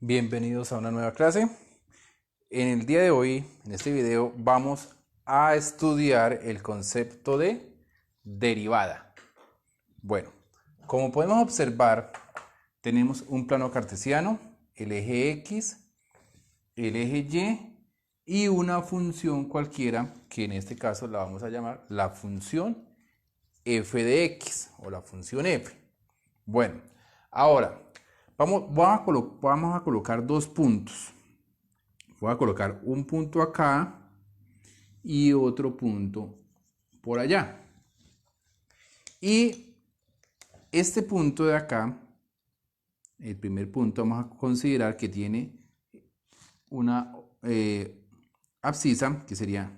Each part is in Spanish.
Bienvenidos a una nueva clase. En el día de hoy, en este video, vamos a estudiar el concepto de derivada. Bueno, como podemos observar, tenemos un plano cartesiano, el eje X, el eje Y una función cualquiera, que en este caso la vamos a llamar la función f de x o la función f. Bueno, ahora vamos a colocar dos puntos. Voy a colocar un punto acá y otro punto por allá. Y este punto de acá, el primer punto, vamos a considerar que tiene una abscisa que sería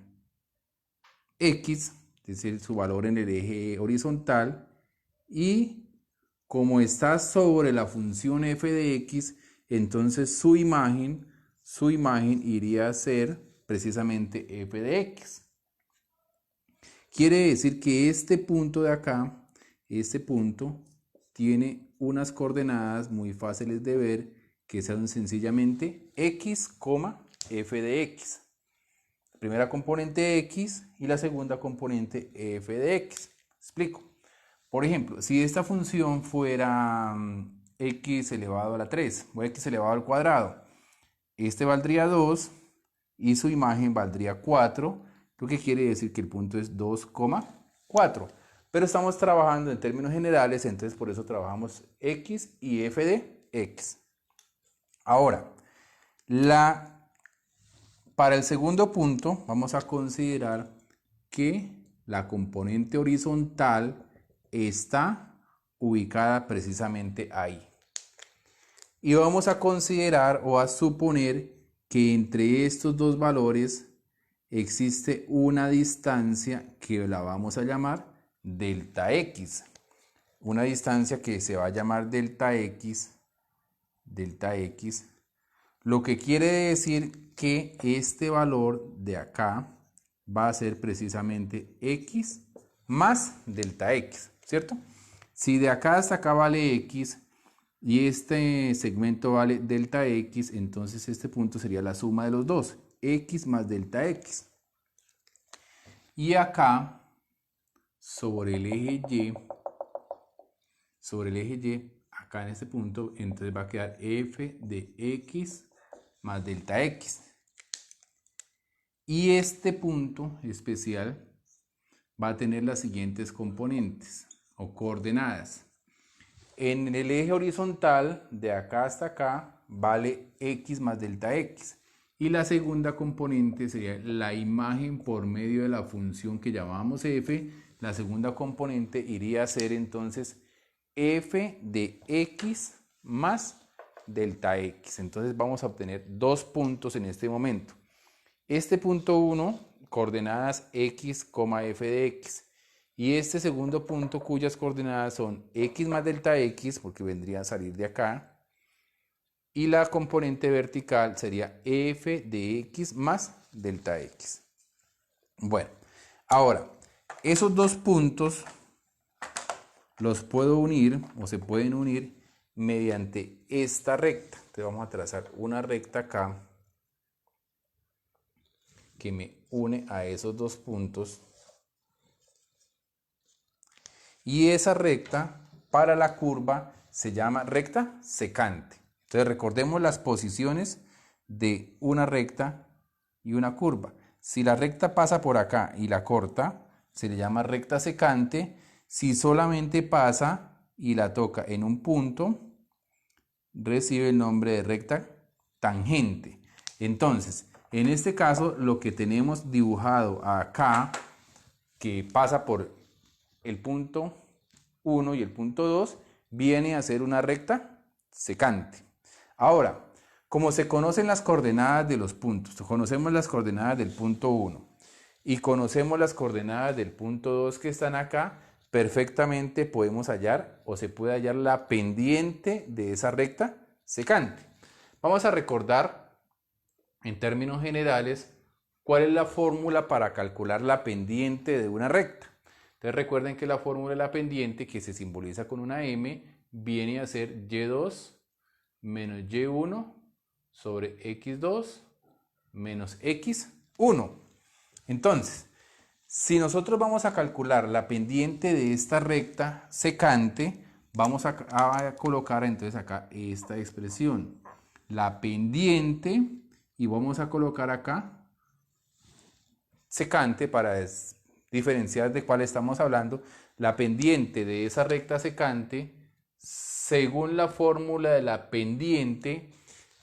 x, es decir, su valor en el eje horizontal, y como está sobre la función f de x, entonces su imagen iría a ser precisamente f de x. Quiere decir que este punto de acá, este punto, tiene unas coordenadas muy fáciles de ver, que son sencillamente x, f de x. La primera componente x y la segunda componente f de x. Explico. Por ejemplo, si esta función fuera x elevado a la 3 o x elevado al cuadrado, este valdría 2 y su imagen valdría 4, lo que quiere decir que el punto es 2,4. Pero estamos trabajando en términos generales, entonces por eso trabajamos x y f de x. Ahora, para el segundo punto vamos a considerar que la componente horizontal está ubicada precisamente ahí. Y vamos a considerar o a suponer que entre estos dos valores existe una distancia que la vamos a llamar delta x. Una distancia que se va a llamar delta x, lo que quiere decir que este valor de acá va a ser precisamente x más delta x, ¿cierto? Si de acá hasta acá vale x y este segmento vale delta x, entonces este punto sería la suma de los dos, x más delta x. Y acá, sobre el eje y, acá en este punto, entonces va a quedar f de x más delta x. Y este punto especial va a tener las siguientes componentes o coordenadas. En el eje horizontal, de acá hasta acá, vale x más delta x. Y la segunda componente sería la imagen por medio de la función que llamamos f. La segunda componente iría a ser entonces f de x más delta x. Entonces vamos a obtener dos puntos en este momento. Este punto 1, coordenadas x, f de x. Y este segundo punto cuyas coordenadas son x más delta x, porque vendría a salir de acá. Y la componente vertical sería f de x más delta x. Bueno, ahora, esos dos puntos los puedo unir o se pueden unir mediante esta recta. Entonces vamos a trazar una recta acá que me une a esos dos puntos. Y esa recta para la curva se llama recta secante. Entonces recordemos las posiciones de una recta y una curva. Si la recta pasa por acá y la corta, se le llama recta secante. Si solamente pasa y la toca en un punto, recibe el nombre de recta tangente. Entonces, en este caso, lo que tenemos dibujado acá, que pasa por el punto 1 y el punto 2, viene a ser una recta secante. Ahora, como se conocen las coordenadas de los puntos, conocemos las coordenadas del punto 1 y conocemos las coordenadas del punto 2 que están acá, perfectamente podemos hallar o se puede hallar la pendiente de esa recta secante. Vamos a recordar en términos generales cuál es la fórmula para calcular la pendiente de una recta. Entonces recuerden que la fórmula de la pendiente, que se simboliza con una m, viene a ser y2 menos y1 sobre x2 menos x1. Entonces, si nosotros vamos a calcular la pendiente de esta recta secante, vamos a colocar entonces acá esta expresión. La pendiente, y vamos a colocar acá secante para diferenciar de cuál estamos hablando. La pendiente de esa recta secante, según la fórmula de la pendiente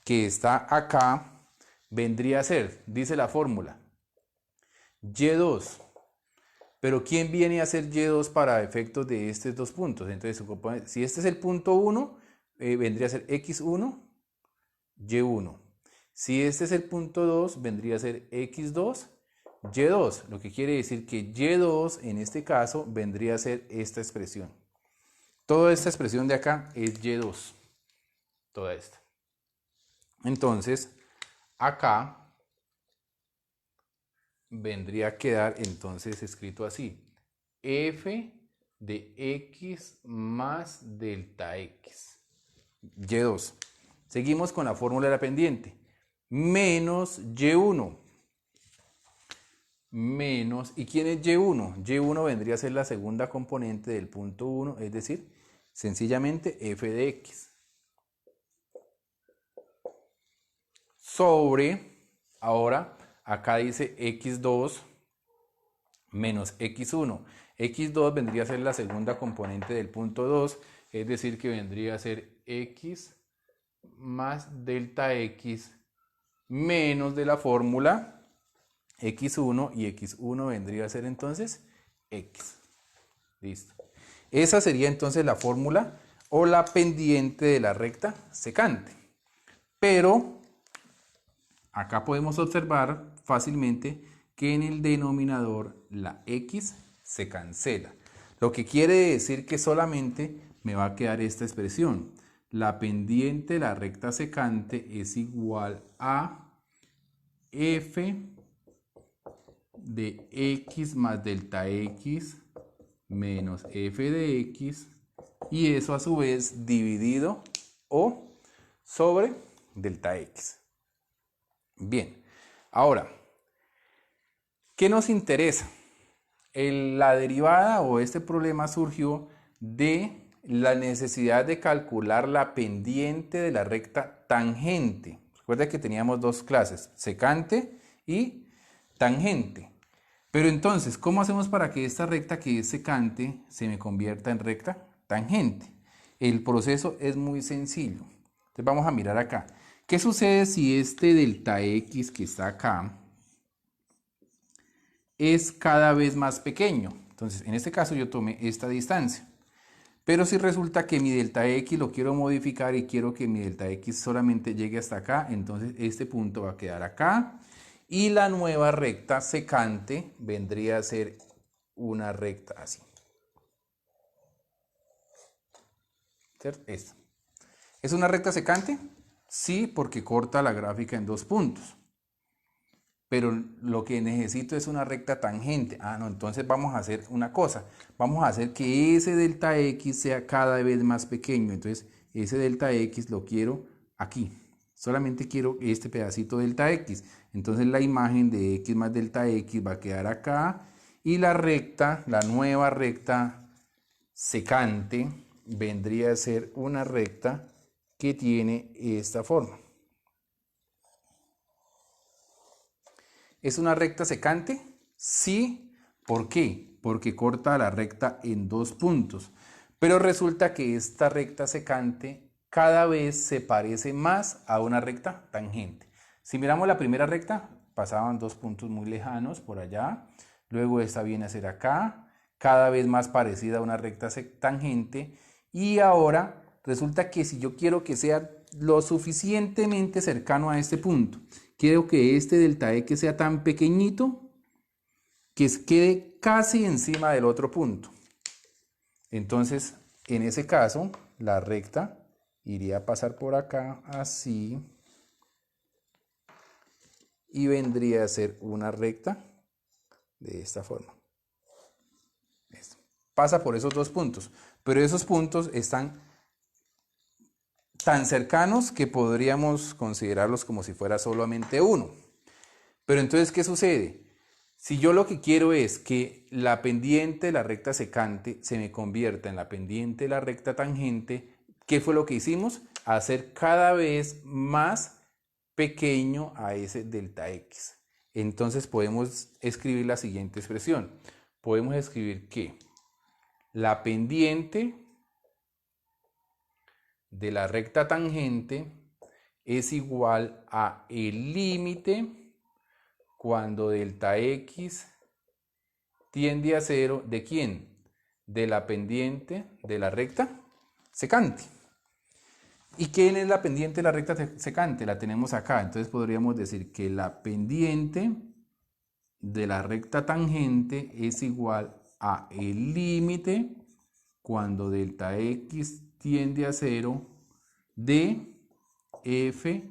que está acá, vendría a ser, dice la fórmula, y2. Pero ¿quién viene a ser y2 para efectos de estos dos puntos? Entonces, si este es el punto 1, vendría a ser x1, y1. Si este es el punto 2, vendría a ser x2, y2. Lo que quiere decir que y2 en este caso vendría a ser esta expresión. Toda esta expresión de acá es y2. Toda esta. Entonces, acá vendría a quedar entonces escrito así: f de x más delta x, y2. Seguimos con la fórmula de la pendiente, menos y1, menos, ¿y quién es y1? Y1 vendría a ser la segunda componente del punto 1, es decir, sencillamente f de x, sobre, ahora, acá dice x2 menos x1. x2 vendría a ser la segunda componente del punto 2, es decir, que vendría a ser x más delta x menos de la fórmula x1, y x1 vendría a ser entonces x. Listo. Esa sería entonces la fórmula o la pendiente de la recta secante. Pero acá podemos observar fácilmente que en el denominador la x se cancela. Lo que quiere decir que solamente me va a quedar esta expresión. La pendiente de la recta secante es igual a f de x más delta x menos f de x, y eso a su vez dividido o sobre delta x. Bien, ahora, ¿qué nos interesa? La derivada o este problema surgió de la necesidad de calcular la pendiente de la recta tangente. Recuerda que teníamos dos clases, secante y tangente. Pero entonces, ¿cómo hacemos para que esta recta que es secante se me convierta en recta tangente? El proceso es muy sencillo. Entonces vamos a mirar acá. ¿Qué sucede si este delta x que está acá es cada vez más pequeño? Entonces, en este caso yo tomé esta distancia. Pero si resulta que mi delta x lo quiero modificar y quiero que mi delta x solamente llegue hasta acá, entonces este punto va a quedar acá. Y la nueva recta secante vendría a ser una recta así. ¿Cierto? Esta. ¿Es una recta secante? Sí, porque corta la gráfica en dos puntos. Pero lo que necesito es una recta tangente. Ah, no, entonces vamos a hacer una cosa. Vamos a hacer que ese delta x sea cada vez más pequeño. Entonces, ese delta x lo quiero aquí. Solamente quiero este pedacito delta x. Entonces, la imagen de x más delta x va a quedar acá. Y la recta, la nueva recta secante, vendría a ser una recta que tiene esta forma. ¿Es una recta secante? Sí. ¿Por qué? Porque corta la recta en dos puntos. Pero resulta que esta recta secante cada vez se parece más a una recta tangente. Si miramos la primera recta, pasaban dos puntos muy lejanos por allá. Luego esta viene a ser acá, cada vez más parecida a una recta tangente. Y ahora resulta que si yo quiero que sea lo suficientemente cercano a este punto, quiero que este delta x sea tan pequeñito que quede casi encima del otro punto. Entonces, en ese caso, la recta iría a pasar por acá así y vendría a ser una recta de esta forma. Esto. Pasa por esos dos puntos, pero esos puntos están tan cercanos que podríamos considerarlos como si fuera solamente uno. Pero entonces, ¿qué sucede? Si yo lo que quiero es que la pendiente de la recta secante se me convierta en la pendiente de la recta tangente, ¿qué fue lo que hicimos? Hacer cada vez más pequeño a ese delta x. Entonces podemos escribir la siguiente expresión. Podemos escribir que la pendiente de la recta tangente es igual a el límite cuando delta x tiende a 0, ¿de quién? De la pendiente de la recta secante. ¿Y quién es la pendiente de la recta secante? La tenemos acá. Entonces podríamos decir que la pendiente de la recta tangente es igual a el límite cuando delta x tiende a 0 de f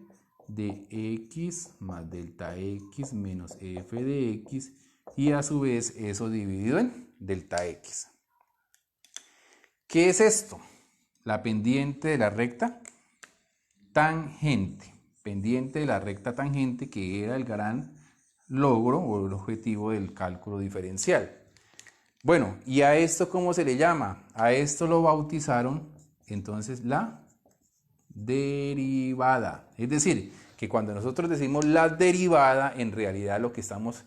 de x más delta x menos f de x, y a su vez eso dividido en delta x. ¿Qué es esto? La pendiente de la recta tangente. Pendiente de la recta tangente, que era el gran logro o el objetivo del cálculo diferencial. Bueno, ¿y a esto cómo se le llama? A esto lo bautizaron entonces la derivada. Es decir, que cuando nosotros decimos la derivada, en realidad lo que estamos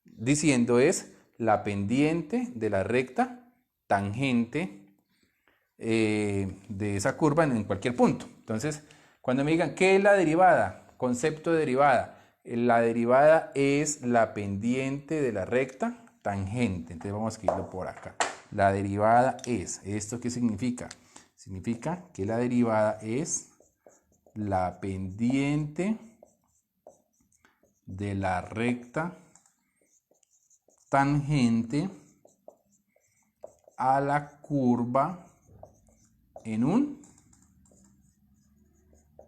diciendo es la pendiente de la recta tangente de esa curva en cualquier punto. Entonces, cuando me digan, ¿qué es la derivada? Concepto de derivada. La derivada es la pendiente de la recta tangente. Entonces vamos a escribirlo por acá. La derivada es, ¿esto qué significa? Significa que la derivada es la pendiente de la recta tangente a la curva en un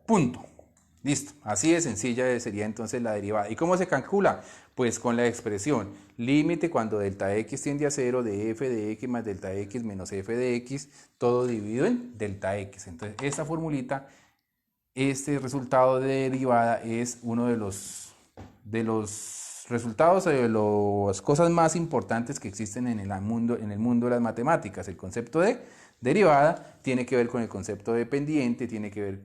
punto. Listo, así de sencilla sería entonces la derivada. ¿Y cómo se calcula? Pues con la expresión límite cuando delta x tiende a 0 de f de x más delta x menos f de x, todo dividido en delta x. Entonces esta formulita, este resultado de derivada es uno de los resultados, de las cosas más importantes que existen en el mundo de las matemáticas. El concepto de derivada tiene que ver con el concepto de pendiente, tiene que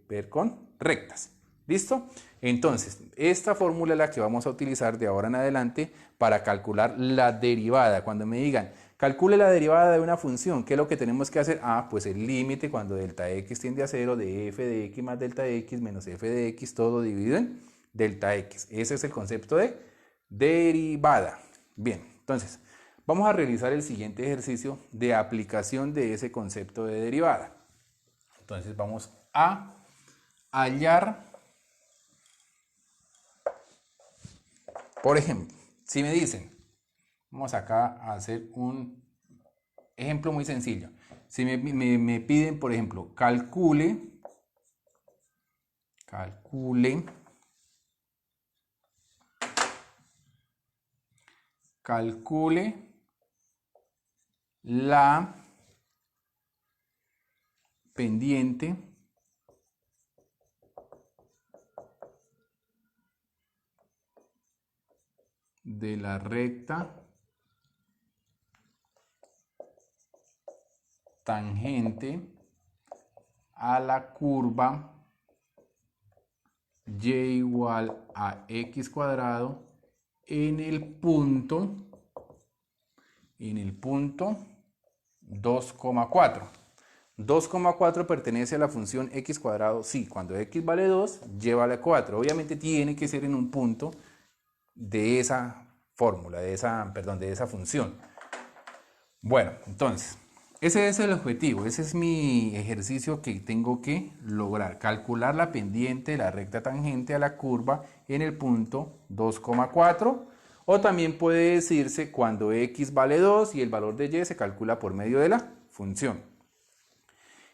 ver con rectas. ¿Listo? Entonces, esta fórmula es la que vamos a utilizar de ahora en adelante para calcular la derivada. Cuando me digan, calcule la derivada de una función, ¿qué es lo que tenemos que hacer? Pues el límite cuando delta x tiende a 0 de f de x más delta x menos f de x, todo dividido en delta x. Ese es el concepto de derivada. Bien, entonces, vamos a realizar el siguiente ejercicio de aplicación de ese concepto de derivada. Entonces vamos a hallar, por ejemplo, si me dicen, vamos acá a hacer un ejemplo muy sencillo. Si me piden, por ejemplo, calcule la pendiente de la recta tangente a la curva y igual a x cuadrado en el punto 2,4. 2,4 pertenece a la función x cuadrado. Sí, cuando x vale 2, llévale 4. Obviamente tiene que ser en un punto de esa fórmula, de esa función. Bueno, entonces, ese es el objetivo, ese es mi ejercicio que tengo que lograr. Calcular la pendiente de la recta tangente a la curva en el punto 2,4. O también puede decirse cuando x vale 2 y el valor de y se calcula por medio de la función.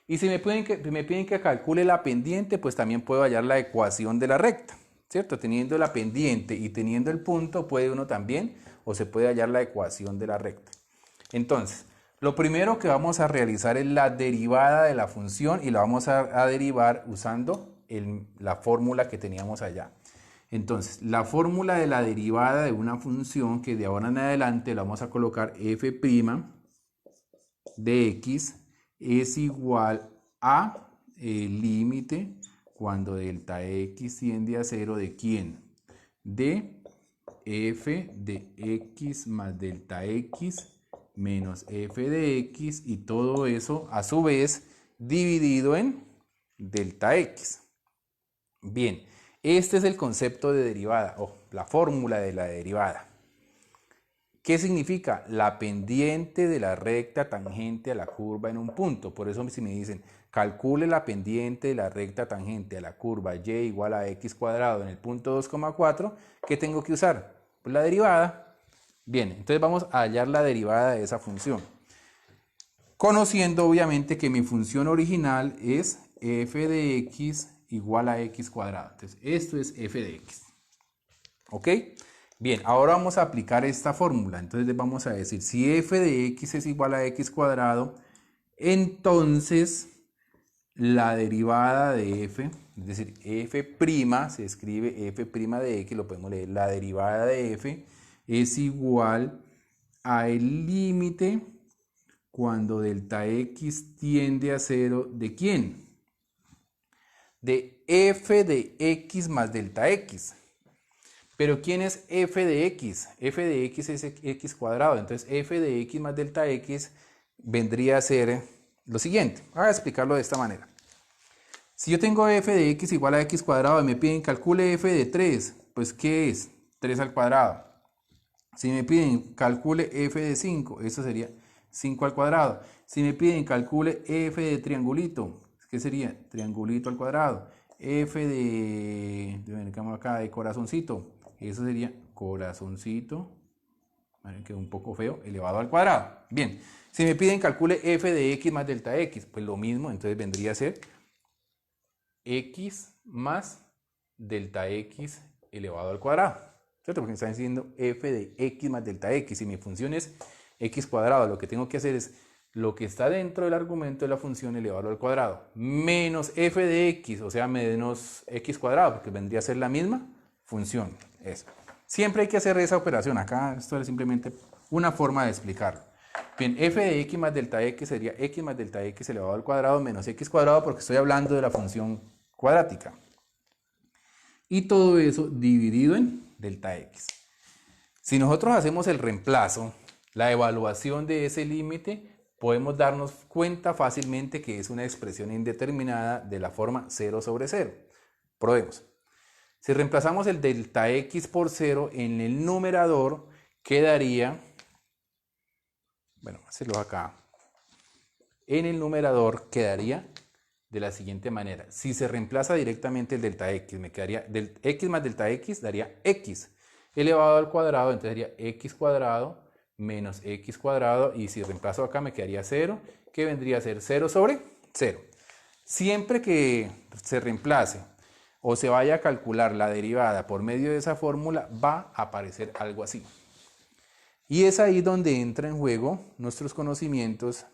Y si me piden que calcule la pendiente, pues también puedo hallar la ecuación de la recta, ¿cierto? Teniendo la pendiente y teniendo el punto, puede uno también, o se puede hallar la ecuación de la recta. Entonces, Lo primero que vamos a realizar es la derivada de la función y la vamos a derivar usando la fórmula que teníamos allá. Entonces, la fórmula de la derivada de una función que de ahora en adelante la vamos a colocar f' de x es igual a el límite cuando delta x tiende a 0 de ¿quién? De f de x más delta x menos f de x y todo eso a su vez dividido en delta x. Bien, este es el concepto de derivada o la fórmula de la derivada. ¿Qué significa? La pendiente de la recta tangente a la curva en un punto. Por eso si me dicen, calcule la pendiente de la recta tangente a la curva y igual a x cuadrado en el punto 2,4, ¿qué tengo que usar? Pues la derivada. Bien, entonces vamos a hallar la derivada de esa función. Conociendo obviamente que mi función original es f de x igual a x cuadrado. Entonces esto es f de x. ¿Ok? Bien, ahora vamos a aplicar esta fórmula. Entonces vamos a decir, si f de x es igual a x cuadrado, entonces la derivada de f, es decir, f', se escribe f' de x, lo podemos leer, la derivada de f es igual a el límite cuando delta x tiende a 0 ¿de quién? De f de x más delta x. Pero ¿quién es f de x? F de x es x cuadrado. Entonces f de x más delta x vendría a ser lo siguiente. Voy a explicarlo de esta manera. Si yo tengo f de x igual a x cuadrado y me piden calcule f de 3, pues ¿qué es? 3 al cuadrado. Si me piden calcule f de 5, eso sería 5 al cuadrado. Si me piden calcule f de triangulito, ¿qué sería? Triangulito al cuadrado. F de corazoncito, eso sería corazoncito, quedó un poco feo, elevado al cuadrado. Bien, si me piden calcule f de x más delta x, pues lo mismo, entonces vendría a ser x más delta x elevado al cuadrado, ¿cierto? Porque me están diciendo f de x más delta x y mi función es x cuadrado. Lo que tengo que hacer es lo que está dentro del argumento de la función elevarlo al cuadrado menos f de x, o sea, menos x cuadrado, porque vendría a ser la misma función. Eso. Siempre hay que hacer esa operación. Acá esto es simplemente una forma de explicarlo. Bien, f de x más delta x sería x más delta x elevado al cuadrado menos x cuadrado, porque estoy hablando de la función cuadrática. Y todo eso dividido en delta x. Si nosotros hacemos el reemplazo, la evaluación de ese límite, podemos darnos cuenta fácilmente que es una expresión indeterminada de la forma 0 sobre 0. Probemos. Si reemplazamos el delta x por 0 en el numerador, quedaría, bueno, hacerlo acá. En el numerador quedaría de la siguiente manera. Si se reemplaza directamente el delta x, me quedaría x más delta x daría x elevado al cuadrado, entonces sería x cuadrado menos x cuadrado, y si reemplazo acá me quedaría 0, que vendría a ser 0 sobre 0. Siempre que se reemplace o se vaya a calcular la derivada por medio de esa fórmula, va a aparecer algo así. Y es ahí donde entra en juego nuestros conocimientos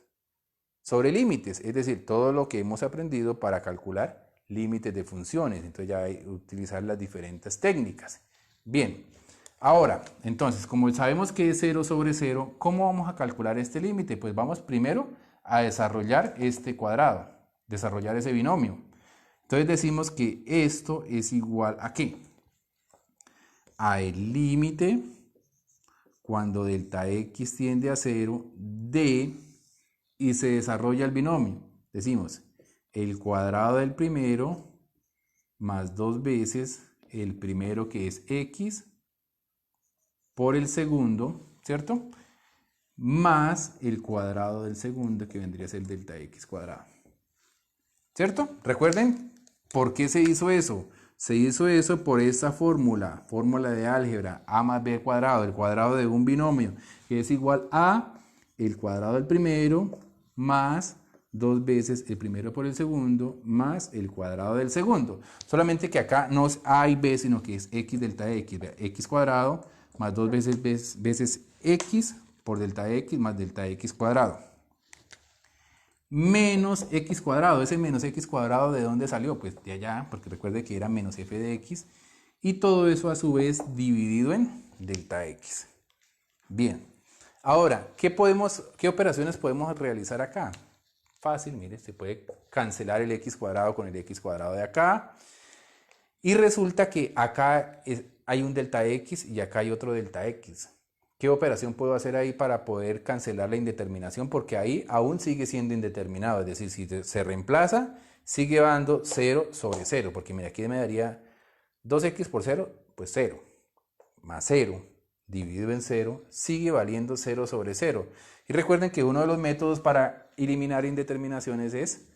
sobre límites, es decir, todo lo que hemos aprendido para calcular límites de funciones. Entonces ya hay que utilizar las diferentes técnicas. Bien. Ahora, entonces, como sabemos que es 0 sobre 0, ¿cómo vamos a calcular este límite? Pues vamos primero a desarrollar este cuadrado, desarrollar ese binomio. Entonces decimos que esto es igual a ¿qué? A el límite cuando delta x tiende a 0 de, y se desarrolla el binomio. Decimos el cuadrado del primero más 2 veces el primero, que es x, por el segundo, ¿cierto? Más el cuadrado del segundo, que vendría a ser delta x cuadrado. ¿Cierto? Recuerden, ¿por qué se hizo eso? Se hizo eso por esta fórmula de álgebra, a más b al cuadrado, el cuadrado de un binomio, que es igual a el cuadrado del primero más 2 veces el primero por el segundo más el cuadrado del segundo. Solamente que acá no es a y b, sino que es x delta x, x cuadrado más 2 veces x por delta x más delta x cuadrado. menos x cuadrado. Ese menos x cuadrado, ¿de dónde salió? Pues de allá, porque recuerde que era menos f de x. Y todo eso a su vez dividido en delta x. Bien. Ahora, ¿qué operaciones podemos realizar acá? Fácil, mire, se puede cancelar el x cuadrado con el x cuadrado de acá. Y resulta que acá hay un delta x y acá hay otro delta x. ¿Qué operación puedo hacer ahí para poder cancelar la indeterminación? Porque ahí aún sigue siendo indeterminado. Es decir, si se reemplaza, sigue dando 0 sobre 0. Porque mira, aquí me daría 2x por 0, pues 0. Más 0 dividido en 0 sigue valiendo 0 sobre 0. Y recuerden que uno de los métodos para eliminar indeterminaciones es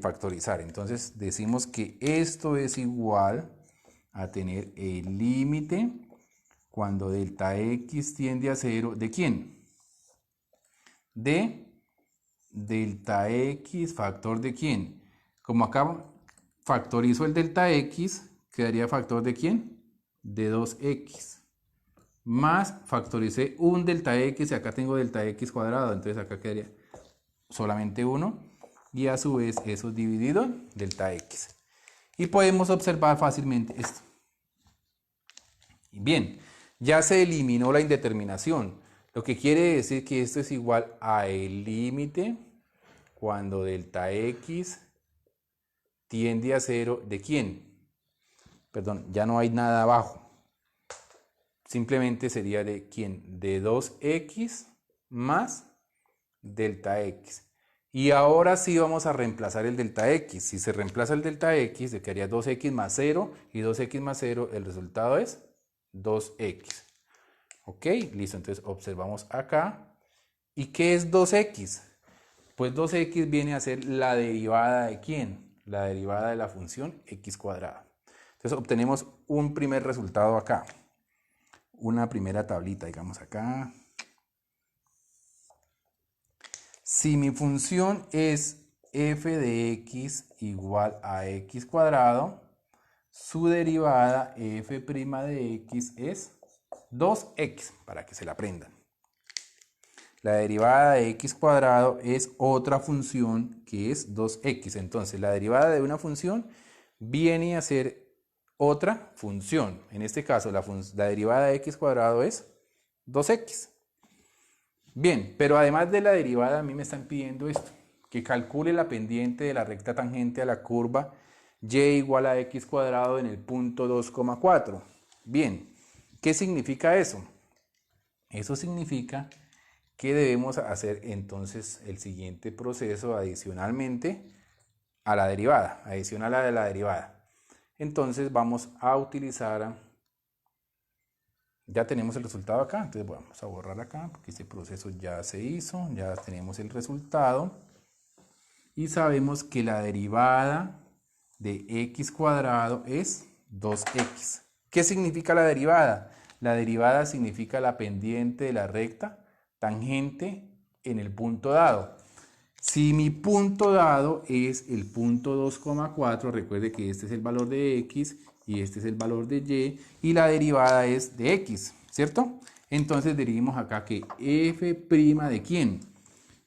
factorizar. Entonces decimos que esto es igual a tener el límite cuando delta x tiende a 0, ¿de quién? De delta x factor de quién. Como acá factorizo el delta x, quedaría factor de quién? De 2x. Más factoricé un delta x y acá tengo delta x cuadrado, entonces acá quedaría solamente 1 y a su vez eso dividido en delta x. Y podemos observar fácilmente esto. Bien, ya se eliminó la indeterminación, lo que quiere decir que esto es igual a el límite cuando delta x tiende a 0, ¿de quién? Perdón, ya no hay nada abajo. Simplemente sería de quién, de 2x más delta x. Y ahora sí vamos a reemplazar el delta x. Si se reemplaza el delta x, se quedaría 2x más 0 y 2x más 0, el resultado es 2x. Ok, listo, entonces observamos acá. ¿Y qué es 2x? Pues 2x viene a ser la derivada de quién? La derivada de la función x cuadrada. Entonces obtenemos un primer resultado acá. Una primera tablita, digamos acá. Si mi función es f de x igual a x cuadrado, su derivada f' de x es 2x, para que se la aprendan. La derivada de x cuadrado es otra función que es 2x. Entonces, la derivada de una función viene a ser otra función. En este caso, la derivada de x cuadrado es 2x. Bien, pero además de la derivada, a mí me están pidiendo esto, que calcule la pendiente de la recta tangente a la curva y igual a x cuadrado en el punto 2,4. Bien, ¿qué significa eso? Eso significa que debemos hacer entonces el siguiente proceso adicionalmente a la derivada, adicional a la derivada. Entonces vamos a utilizar, ya tenemos el resultado acá, entonces vamos a borrar acá porque este proceso ya se hizo, ya tenemos el resultado y sabemos que la derivada de x cuadrado es 2x. ¿Qué significa la derivada? La derivada significa la pendiente de la recta tangente en el punto dado. Si mi punto dado es el punto 2,4, recuerde que este es el valor de x y este es el valor de y la derivada es de x, ¿cierto? Entonces derivamos acá que f' de ¿quién?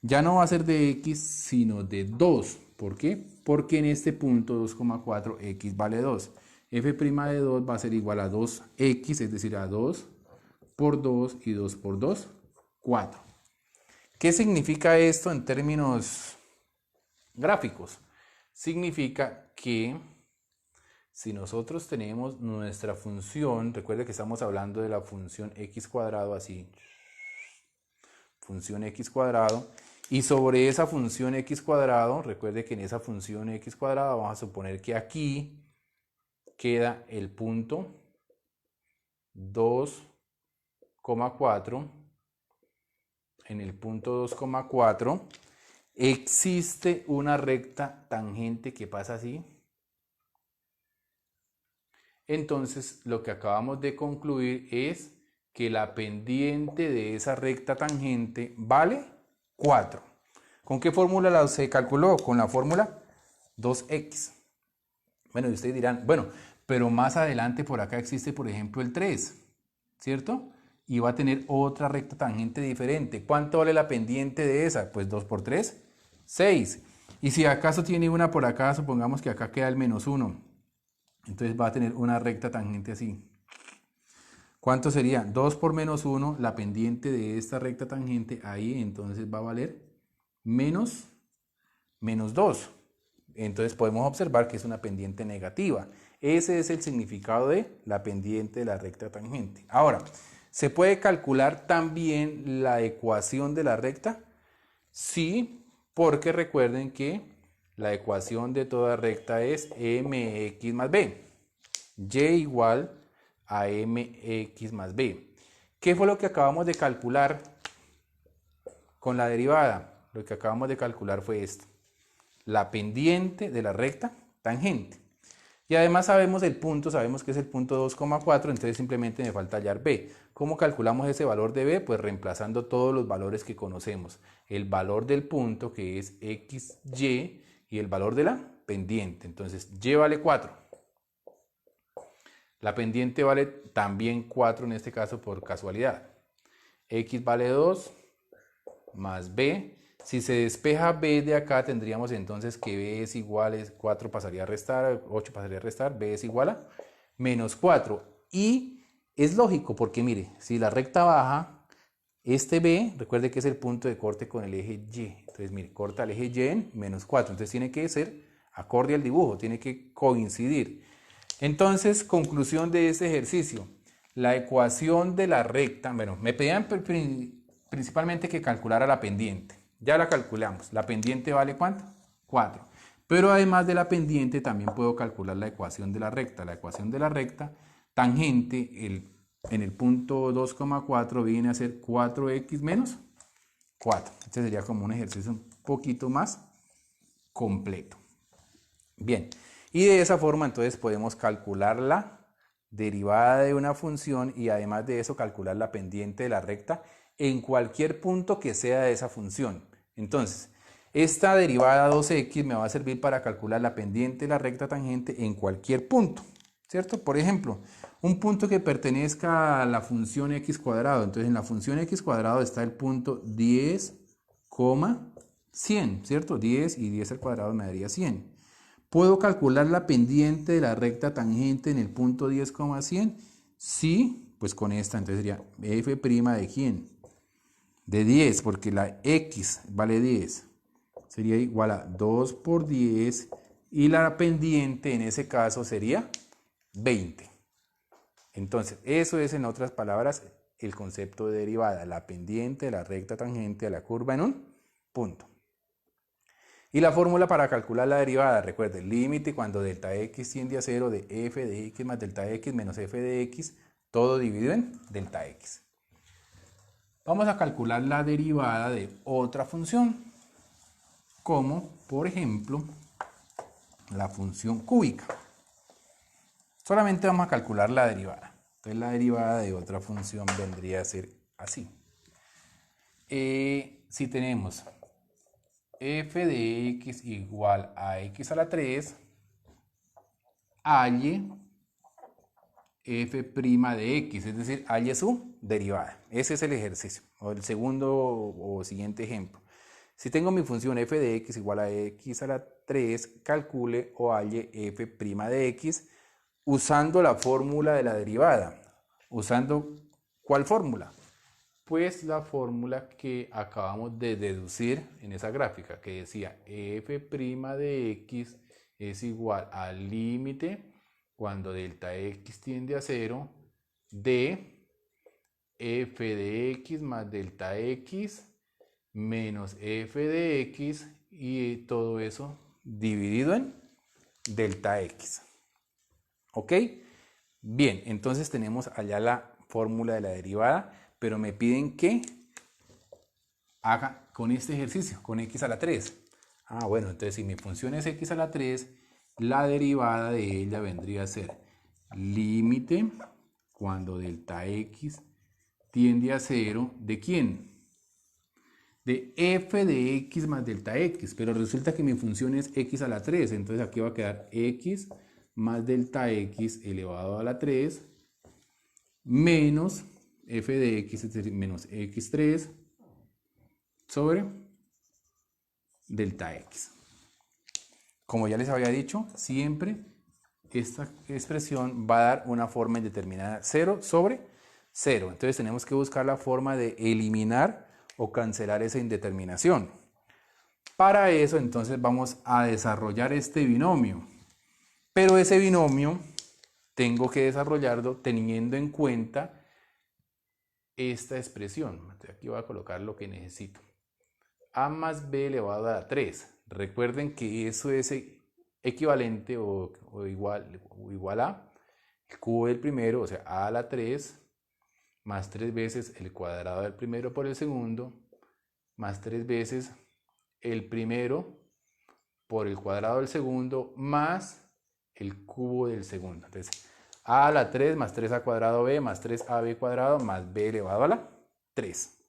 Ya no va a ser de x, sino de 2. ¿Por qué? Porque en este punto 2,4 x vale 2. f' de 2 va a ser igual a 2x, es decir, a 2 por 2 y 2 por 2, 4. ¿Qué significa esto en términos gráficos? Significa que si nosotros tenemos nuestra función, recuerde que estamos hablando de la función x cuadrado, así, función x cuadrado, y sobre esa función x cuadrado, recuerde que en esa función x cuadrado vamos a suponer que aquí queda el punto 2,4. En el punto 2,4 existe una recta tangente que pasa así. Entonces lo que acabamos de concluir es que la pendiente de esa recta tangente vale 4. ¿Con qué fórmula se calculó? Con la fórmula 2x. Bueno, y ustedes dirán, bueno, pero más adelante por acá existe, por ejemplo, el 3, ¿cierto? Y va a tener otra recta tangente diferente. ¿Cuánto vale la pendiente de esa? Pues 2 por 3, 6. Y si acaso tiene una por acá, supongamos que acá queda el menos 1. Entonces va a tener una recta tangente así. ¿Cuánto sería? 2 por menos 1, la pendiente de esta recta tangente, ahí entonces va a valer menos 2. Entonces podemos observar que es una pendiente negativa. Ese es el significado de la pendiente de la recta tangente. Ahora, ¿se puede calcular también la ecuación de la recta? Sí, porque recuerden que la ecuación de toda recta es mx más b. Y igual a mx más b. ¿Qué fue lo que acabamos de calcular con la derivada? Lo que acabamos de calcular fue esto: la pendiente de la recta tangente. Y además sabemos el punto, sabemos que es el punto 2,4, entonces simplemente me falta hallar b. ¿Cómo calculamos ese valor de b? Pues reemplazando todos los valores que conocemos. El valor del punto, que es xy, y el valor de la pendiente. Entonces y vale 4. La pendiente vale también 4 en este caso por casualidad. X vale 2 más b. Si se despeja b de acá, tendríamos entonces que b es igual a 4 pasaría a restar, 8 pasaría a restar, b es igual a menos 4. Y es lógico porque mire, si la recta baja, este b, recuerde que es el punto de corte con el eje y. Entonces mire, corta el eje y en menos 4. Entonces tiene que ser acorde al dibujo, tiene que coincidir. Entonces, conclusión de este ejercicio. La ecuación de la recta, bueno, me pedían principalmente que calculara la pendiente. Ya la calculamos. La pendiente vale ¿cuánto? 4. Pero además de la pendiente también puedo calcular la ecuación de la recta. La ecuación de la recta tangente en el punto 2,4 viene a ser 4x menos 4. Este sería como un ejercicio un poquito más completo. Bien, y de esa forma entonces podemos calcular la derivada de una función y además de eso calcular la pendiente de la recta en cualquier punto que sea de esa función. Entonces, esta derivada 2x me va a servir para calcular la pendiente de la recta tangente en cualquier punto, ¿cierto? Por ejemplo, un punto que pertenezca a la función x cuadrado. Entonces, en la función x cuadrado está el punto 10, 100, ¿cierto? 10 y 10 al cuadrado me daría 100. ¿Puedo calcular la pendiente de la recta tangente en el punto 10,100? Sí, pues con esta, entonces sería f' de quién? De 10, porque la x vale 10. Sería igual a 2 por 10 y la pendiente en ese caso sería 20. Entonces, eso es en otras palabras el concepto de derivada, la pendiente de la recta tangente a la curva en un punto. Y la fórmula para calcular la derivada, recuerden, límite cuando delta x tiende a 0 de f de x más delta x menos f de x, todo dividido en delta x. Vamos a calcular la derivada de otra función, como por ejemplo la función cúbica. Solamente vamos a calcular la derivada. Entonces la derivada de otra función vendría a ser así. Si tenemos f de x igual a x a la 3, halle f' de x, es decir, halle su derivada. Ese es el ejercicio, o el segundo o siguiente ejemplo. Si tengo mi función f de x igual a x a la 3, calcule o halle f' de x usando la fórmula de la derivada. ¿Usando cuál fórmula? Pues la fórmula que acabamos de deducir en esa gráfica, que decía f' de x es igual al límite cuando delta x tiende a 0 de f de x más delta x menos f de x y todo eso dividido en delta x. ¿Ok? Bien, entonces tenemos allá la fórmula de la derivada, pero me piden que haga con este ejercicio, con x a la 3. Bueno, entonces si mi función es x a la 3, la derivada de ella vendría a ser límite cuando delta x tiende a 0, ¿de quién? De f de x más delta x, pero resulta que mi función es x a la 3, entonces aquí va a quedar x más delta x elevado a la 3 menos f de x, es decir, menos x3 sobre delta x. Como ya les había dicho, siempre esta expresión va a dar una forma indeterminada, 0 sobre 0. Entonces tenemos que buscar la forma de eliminar o cancelar esa indeterminación. Para eso entonces vamos a desarrollar este binomio. Pero ese binomio tengo que desarrollarlo teniendo en cuenta esta expresión. Aquí voy a colocar lo que necesito. A más b elevado a la 3. Recuerden que eso es equivalente o igual a el cubo del primero, o sea, a la 3, más 3 veces el cuadrado del primero por el segundo, más 3 veces el primero por el cuadrado del segundo, más el cubo del segundo. Entonces, a a la 3 más 3a cuadrado b más 3ab cuadrado más b elevado a la 3.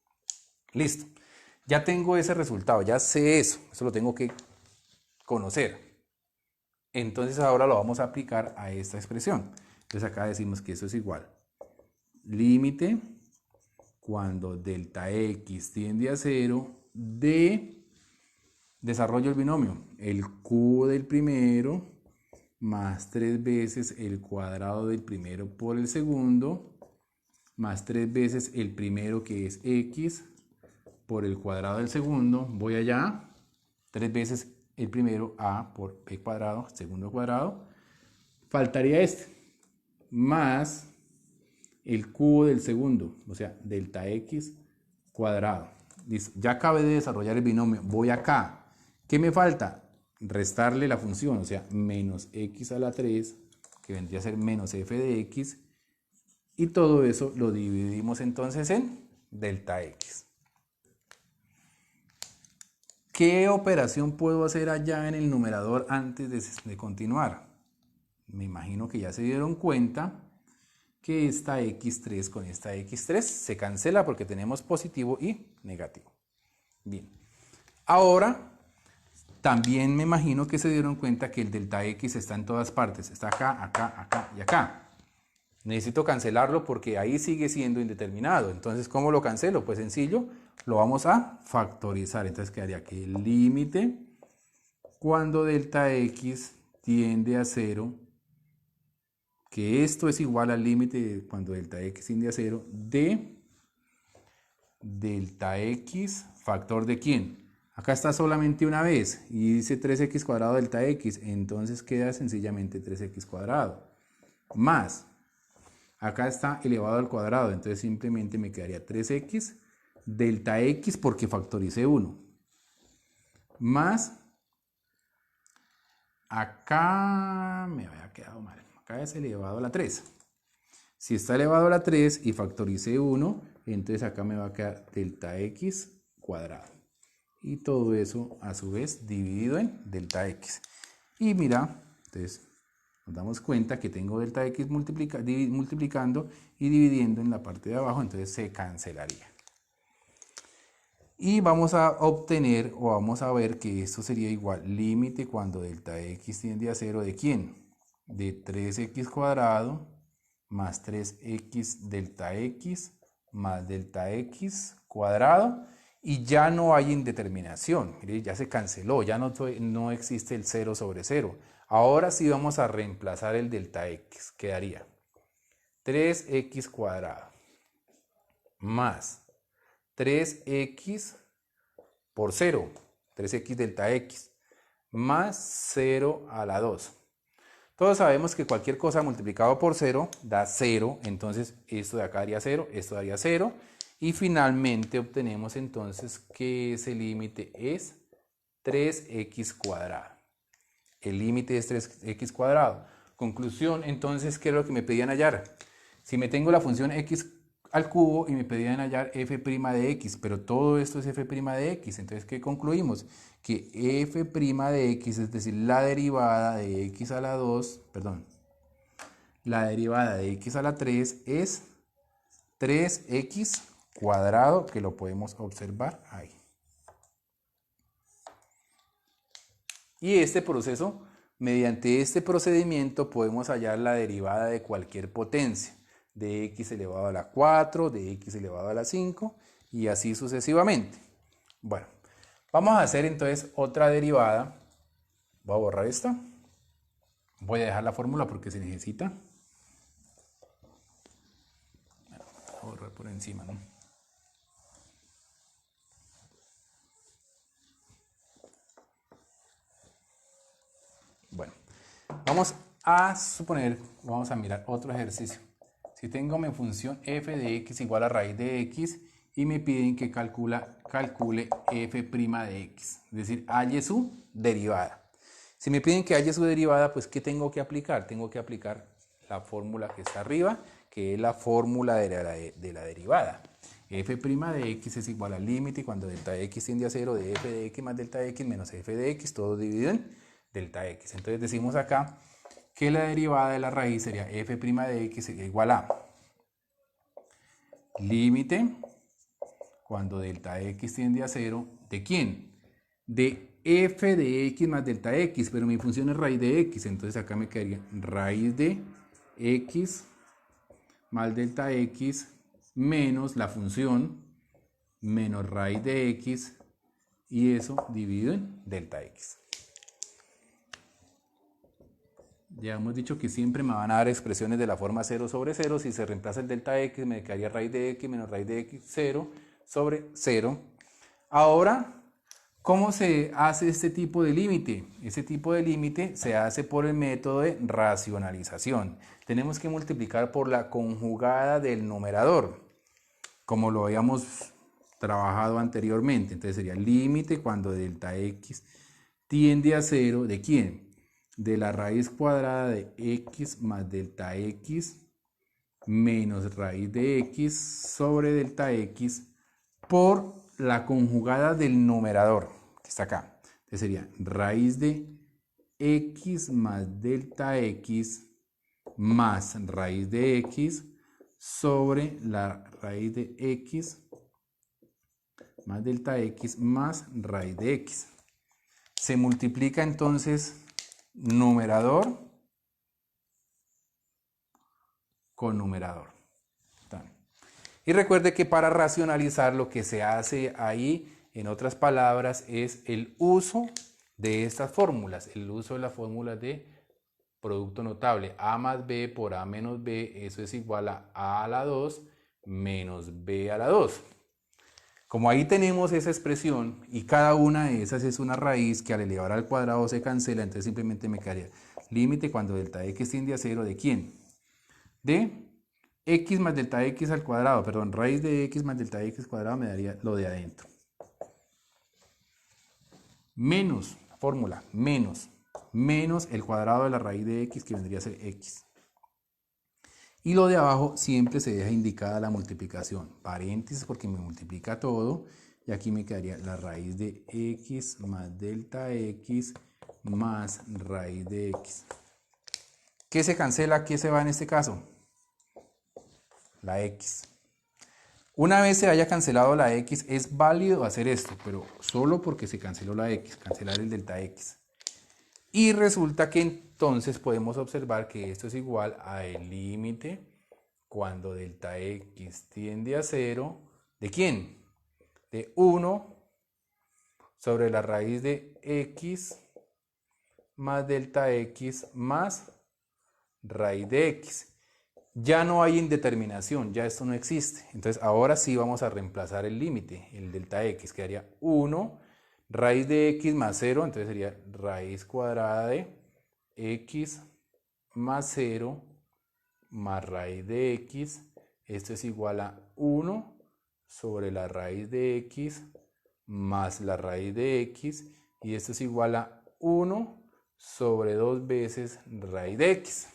Listo. Ya tengo ese resultado, ya sé eso lo tengo que conocer. Entonces ahora lo vamos a aplicar a esta expresión. Entonces acá decimos que eso es igual. Límite cuando delta x tiende a 0 de, desarrollo el binomio, el cubo del primero más 3 veces el cuadrado del primero por el segundo, más 3 veces el primero que es x por el cuadrado del segundo, voy allá, 3 veces el primero a por b cuadrado, segundo cuadrado, faltaría este, más el cubo del segundo, o sea, delta x cuadrado. Listo, ya acabé de desarrollar el binomio, voy acá. ¿Qué me falta? Restarle la función, o sea, menos x a la 3, que vendría a ser menos f de x, y todo eso lo dividimos entonces en delta x. ¿Qué operación puedo hacer allá en el numerador antes de continuar? Me imagino que ya se dieron cuenta que esta x3 con esta x3 se cancela porque tenemos positivo y negativo. Bien. Ahora, también me imagino que se dieron cuenta que el delta x está en todas partes. Está acá, acá, acá y acá. Necesito cancelarlo porque ahí sigue siendo indeterminado. Entonces, ¿cómo lo cancelo? Pues sencillo, lo vamos a factorizar. Entonces quedaría que el límite cuando delta x tiende a 0, que esto es igual al límite cuando delta x tiende a 0 de delta x, factor de quién. Acá está solamente una vez y dice 3x cuadrado delta x, entonces queda sencillamente 3x cuadrado. Más, acá está elevado al cuadrado, entonces simplemente me quedaría 3x delta x porque factoricé 1. Más, acá me había quedado mal, acá es elevado a la 3. Si está elevado a la 3 y factoricé 1, entonces acá me va a quedar delta x cuadrado. Y todo eso a su vez dividido en delta x. Y mira, entonces nos damos cuenta que tengo delta x multiplicando y dividiendo en la parte de abajo, entonces se cancelaría. Y vamos a obtener o vamos a ver que esto sería igual límite cuando delta x tiende a 0 de quién? De 3x cuadrado más 3x delta x más delta x cuadrado. Y ya no hay indeterminación, mire, ya se canceló, ya no existe el 0 sobre 0. Ahora sí vamos a reemplazar el delta x, quedaría 3x cuadrado más 3x por 0, 3x delta x, más 0 a la 2. Todos sabemos que cualquier cosa multiplicado por 0 da 0, entonces esto de acá daría 0, esto daría 0. Y finalmente obtenemos entonces que ese límite es 3x cuadrado. El límite es 3x cuadrado. Conclusión, entonces, ¿qué es lo que me pedían hallar? Si me tengo la función x al cubo y me pedían hallar f' de x, pero todo esto es f' de x, entonces, ¿qué concluimos? Que f' de x, es decir, la derivada de x a la 2, perdón, la derivada de x a la 3 es 3x cuadrado, que lo podemos observar ahí. Y este proceso, mediante este procedimiento podemos hallar la derivada de cualquier potencia, de x elevado a la 4, de x elevado a la 5 y así sucesivamente. Bueno, Vamos a hacer entonces otra derivada. Voy a borrar esta. Voy a dejar la fórmula porque se necesita. Voy a borrar por encima, ¿no? Bueno, vamos a suponer, vamos a mirar otro ejercicio. Si tengo mi función f de x igual a raíz de x y me piden que calcule f' de x, es decir, halle su derivada. Si me piden que halle su derivada, pues ¿qué tengo que aplicar? Tengo que aplicar la fórmula que está arriba, que es la fórmula de la derivada. F' de x es igual al límite cuando delta de x tiende a 0 de f de x más delta de x menos f de x, todo dividido en delta x. Entonces decimos acá que la derivada de la raíz sería f' de x sería igual a límite cuando delta x tiende a 0, ¿de quién? De f de x más delta x, pero mi función es raíz de x, entonces acá me quedaría raíz de x más delta x menos la función menos raíz de x y eso dividido en delta x. Ya hemos dicho que siempre me van a dar expresiones de la forma 0 sobre 0. Si se reemplaza el delta x, me quedaría raíz de x menos raíz de x 0 sobre 0. Ahora, ¿cómo se hace este tipo de límite? Ese tipo de límite se hace por el método de racionalización. Tenemos que multiplicar por la conjugada del numerador, como lo habíamos trabajado anteriormente. Entonces sería límite cuando delta x tiende a 0, ¿de quién? De la raíz cuadrada de x más delta x menos raíz de x sobre delta x por la conjugada del numerador, que está acá. Entonces sería raíz de x más delta x más raíz de x sobre la raíz de x más delta x más raíz de x. Se multiplica entonces numerador con numerador. Y recuerde que para racionalizar lo que se hace ahí, en otras palabras, es el uso de estas fórmulas, el uso de las fórmulas de producto notable. A más B por A menos B, eso es igual a la 2 menos B a la 2. Como ahí tenemos esa expresión y cada una de esas es una raíz que al elevar al cuadrado se cancela, entonces simplemente me quedaría límite cuando delta x tiende a 0, ¿de quién? De x más delta x al cuadrado, perdón, raíz de x más delta x cuadrado me daría lo de adentro. Menos, fórmula, menos el cuadrado de la raíz de x que vendría a ser x. Y lo de abajo siempre se deja indicada la multiplicación, paréntesis porque me multiplica todo, y aquí me quedaría la raíz de x más delta x más raíz de x. ¿Qué se cancela? ¿Qué se va en este caso? La x. Una vez se haya cancelado la x, es válido hacer esto, pero solo porque se canceló la x, cancelar el delta x. Y resulta que entonces podemos observar que esto es igual a el límite cuando delta x tiende a 0, ¿de quién? De 1 sobre la raíz de x más delta x más raíz de x. Ya no hay indeterminación, ya esto no existe. Entonces ahora sí vamos a reemplazar el límite, el delta x, quedaría 1 raíz de x más 0, entonces sería raíz cuadrada de x más 0 más raíz de x. Esto es igual a 1 sobre la raíz de x más la raíz de x. Y esto es igual a 1 sobre 2 veces raíz de x.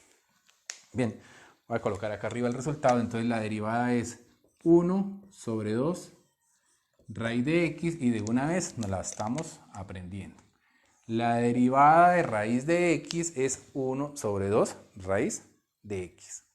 Bien, voy a colocar acá arriba el resultado. Entonces la derivada es 1 sobre 2 raíz de x y de una vez nos la estamos aprendiendo. La derivada de raíz de x es 1 sobre 2 raíz de x.